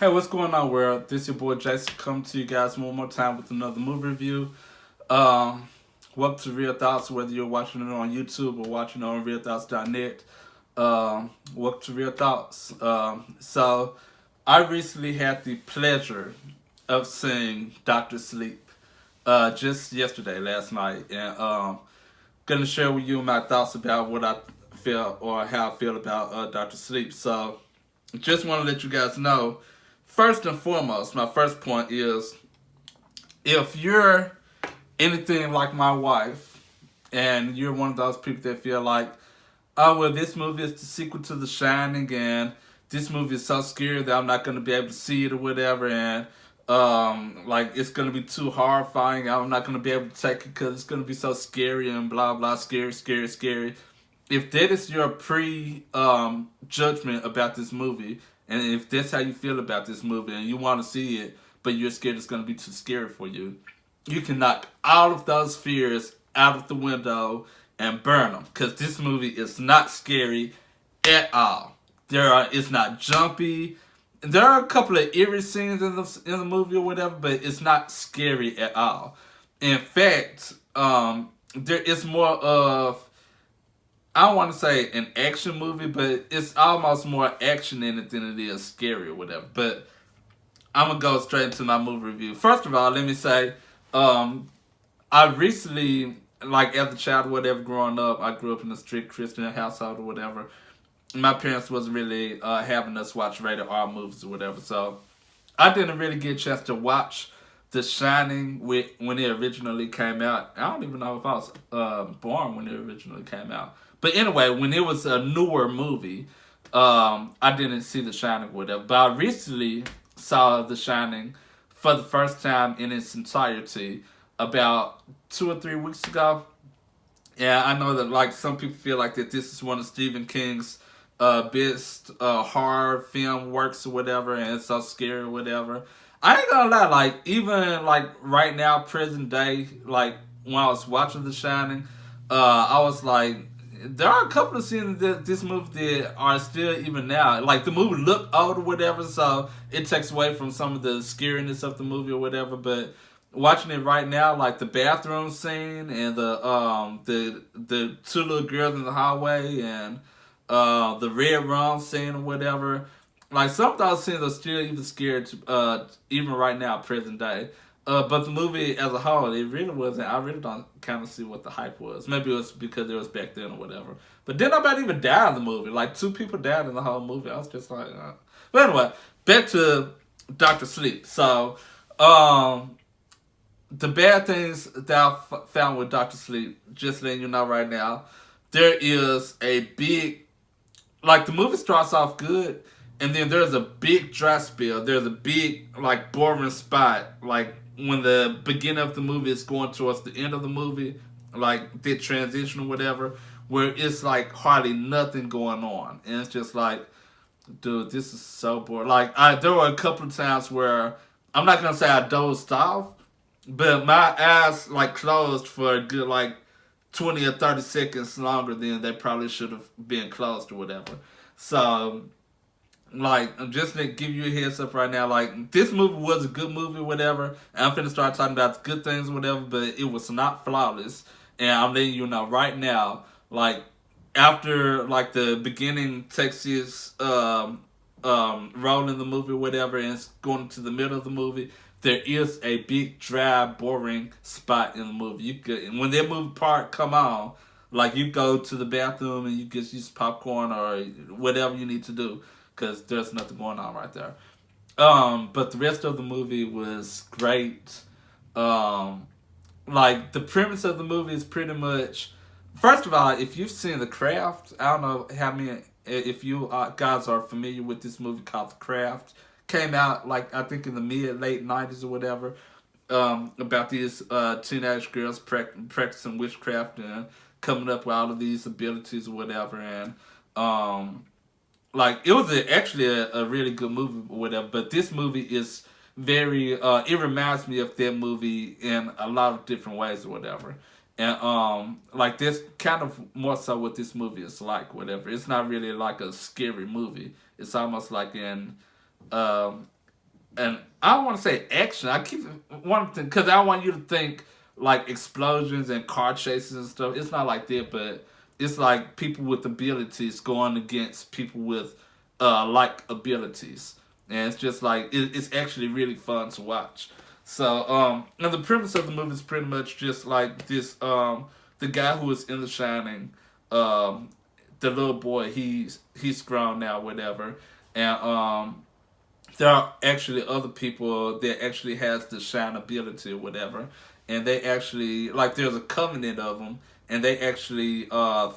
Hey, what's going on, world? This your boy Jason coming to you guys one more time with another movie review. Um, Welcome to Real Thoughts, whether you're watching it on YouTube or watching it on realthoughts.net. Welcome to Real Thoughts. So, I recently had the pleasure of seeing Doctor Sleep just yesterday, last night, and gonna share with you my thoughts about what I feel or how I feel about Doctor Sleep. So, just want to let you guys know. First and foremost, my first point is if you're anything like my wife and you're one of those people that feel like, oh, well, this movie is the sequel to The Shining and this movie is so scary that I'm not going to be able to see it or whatever, and like it's going to be too horrifying, I'm not going to be able to take it because it's going to be so scary and blah, blah, scary, scary, scary. If that is your judgment about this movie, and if that's how you feel about this movie and you want to see it, but you're scared it's going to be too scary for you, you can knock all of those fears out of the window and burn them. Because this movie is not scary at all. It's not jumpy. There are a couple of eerie scenes in the movie or whatever, but it's not scary at all. In fact, there is more of, I don't want to say an action movie, but it's almost more action in it than it is scary or whatever. But I'm going to go straight into my movie review. First of all, let me say, I recently, like as a child or whatever, growing up, I grew up in a strict Christian household or whatever. My parents wasn't really having us watch rated R movies or whatever. So I didn't really get a chance to watch The Shining when it originally came out. I don't even know if I was born when it originally came out. But anyway, when it was a newer movie, I didn't see The Shining or whatever. But I recently saw The Shining for the first time in its entirety about 2 or 3 weeks ago. Yeah, I know that like some people feel like that this is one of Stephen King's best horror film works or whatever, and it's so scary or whatever. I ain't gonna lie, like even like right now, present day, like when I was watching The Shining, I was like, there are a couple of scenes that this movie did are still even now. Like the movie looked old or whatever, so it takes away from some of the scariness of the movie or whatever. But watching it right now, like the bathroom scene and the two little girls in the hallway and the red rum scene or whatever. Like some of those scenes are still even scared even right now, present day. But the movie as a whole, it really wasn't. I really don't kind of see what the hype was. Maybe it was because it was back then or whatever. But then nobody even died in the movie. Like 2 people died in the whole movie. I was just like, But anyway, back to Doctor Sleep. So, the bad things that I found with Doctor Sleep, just letting you know right now, there is a big, like the movie starts off good, and then there's a big dry spell. There's a big, like, boring spot, like when the beginning of the movie is going towards the end of the movie, like the transition or whatever, where it's like hardly nothing going on, and it's just like, dude, this is so boring. Like, there were a couple of times where I'm not gonna say I dozed off, but my eyes like closed for a good like 20 or 30 seconds longer than they probably should have been closed or whatever. So, like, I'm just gonna give you a heads up right now. Like, this movie was a good movie, whatever. And I'm finna start talking about the good things, whatever. But it was not flawless. And I'm letting you know right now. Like, after like the beginning takes its role in the movie, whatever, and it's going to the middle of the movie, there is a big, dry, boring spot in the movie. You could, when that movie part come on, like you go to the bathroom and you get use popcorn or whatever you need to do, because there's nothing going on right there. But the rest of the movie was great. Like the premise of the movie is pretty much. First of all, if you've seen The Craft, I don't know how many. If you guys are familiar with this movie called The Craft, came out like I think in the late '90s or whatever. About these teenage girls practicing witchcraft and coming up with all of these abilities or whatever, and like it was actually a really good movie or whatever. But this movie is very. It reminds me of that movie in a lot of different ways or whatever. And like this kind of more so what this movie is like, whatever. It's not really like a scary movie. It's almost like in and I don't want to say action. I keep wanting to, because I want you to think like explosions and car chases and stuff. It's not like that, but it's like people with abilities going against people with like abilities, and it's just like it's actually really fun to watch. So, and the premise of the movie is pretty much just like this: the guy who is in The Shining, um, the little boy, he's grown now, whatever, and there are actually other people that actually has the shine ability or whatever, and they actually like there's a covenant of them, and they actually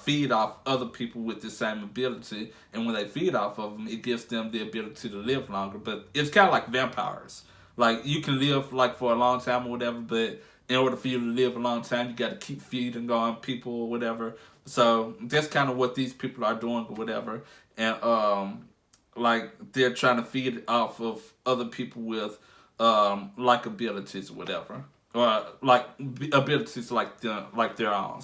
feed off other people with the same ability, and when they feed off of them, it gives them the ability to live longer. But it's kind of like vampires. Like you can live like for a long time or whatever, but in order for you to live a long time, you got to keep feeding on people or whatever. So that's kind of what these people are doing or whatever, and like they're trying to feed off of other people with like abilities or whatever, or like abilities like their own.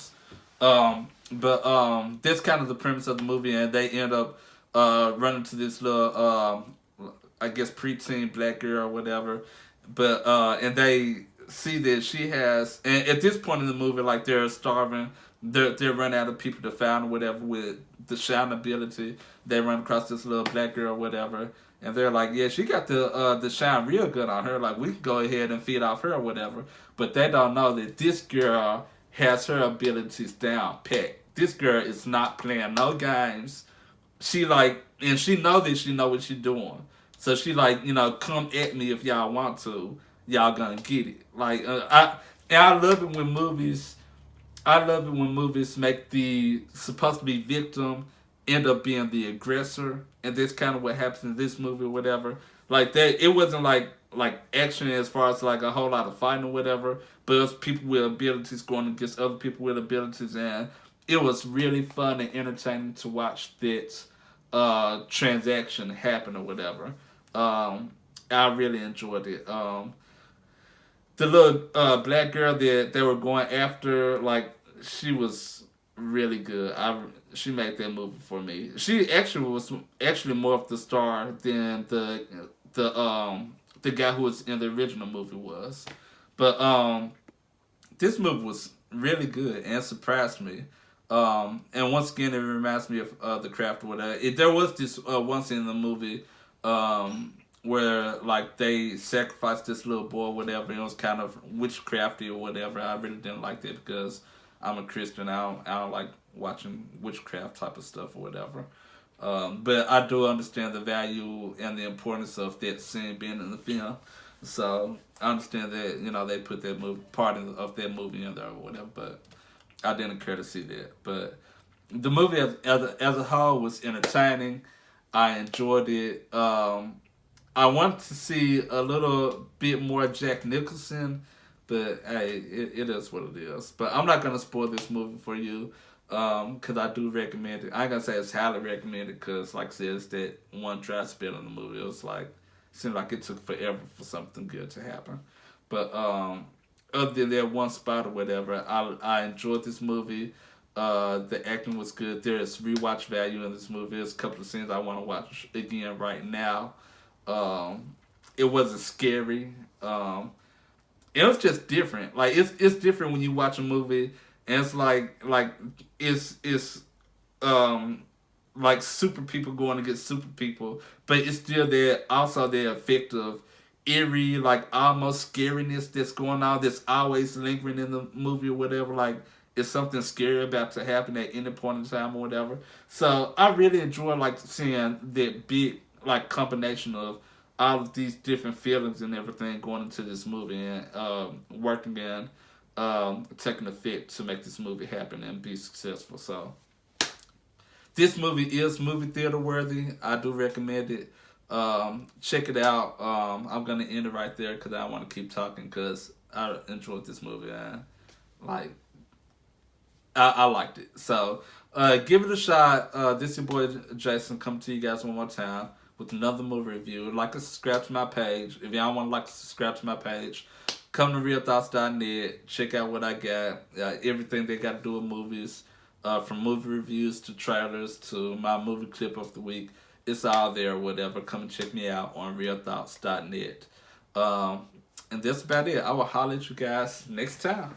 But that's kind of the premise of the movie, and they end up running to this little I guess preteen black girl or whatever, but and they see that she has, and at this point in the movie, like they're starving, they're running out of people to find or whatever with the shine ability. They run across this little black girl or whatever, and they're like, yeah, she got the shine real good on her. Like we can go ahead and feed off her or whatever. But they don't know that this girl has her abilities down pat. This girl is not playing no games. She like, and she know that she know what she doing. So she like, come at me if y'all want to. Y'all gonna get it. Like I love it when movies. I love it when movies make the supposed to be victim end up being the aggressor, and that's kind of what happens in this movie or whatever. Like that, it wasn't like action as far as like a whole lot of fighting or whatever, but it was people with abilities going against other people with abilities, and it was really fun and entertaining to watch that transaction happen or whatever. I really enjoyed it. The little black girl that they were going after, like she was really good. She made that movie for me. She actually was actually more of the star than the guy who was in the original movie was. But this movie was really good and surprised me. And once again, it reminds me of The Craft or whatever. There was this one scene in the movie where like they sacrificed this little boy or whatever. And it was kind of witchcrafty or whatever. I really didn't like that because I'm a Christian. I don't like watching witchcraft type of stuff or whatever. But I do understand the value and the importance of that scene being in the film. So I understand that they put that movie part of that movie in there or whatever. But I didn't care to see that. But the movie as a whole was entertaining. I enjoyed it. I want to see a little bit more Jack Nicholson, but hey, it is what it is. But I'm not gonna spoil this movie for you, because I do recommend it. I ain't gonna say it's highly recommended, because like I said, it's that one dry spell in the movie. It was like seemed like it took forever for something good to happen. But other than that one spot or whatever, I enjoyed this movie. The acting was good. There is rewatch value in this movie. There's a couple of scenes I want to watch again right now. It wasn't scary. It was just different. Like it's different when you watch a movie and it's like it's like super people going against super people, but it's still there. Also, the effect of eerie, like almost scariness that's going on, that's always lingering in the movie or whatever. Like it's something scary about to happen at any point in time or whatever. So I really enjoy like seeing that big like combination of all of these different feelings and everything going into this movie and working and taking effect to make this movie happen and be successful. So this movie is movie theater worthy. I do recommend it. Check it out. I'm gonna end it right there because I want to keep talking because I enjoyed this movie and like I liked it. So give it a shot. This is your boy Jason coming to you guys one more time with another movie review. Like and subscribe to my page. If y'all want to like to subscribe to my page, come to realthoughts.net. Check out what I got. Everything they got to do with movies. From movie reviews to trailers to my movie clip of the week. It's all there, whatever. Come and check me out on realthoughts.net. And that's about it. I will holler at you guys next time.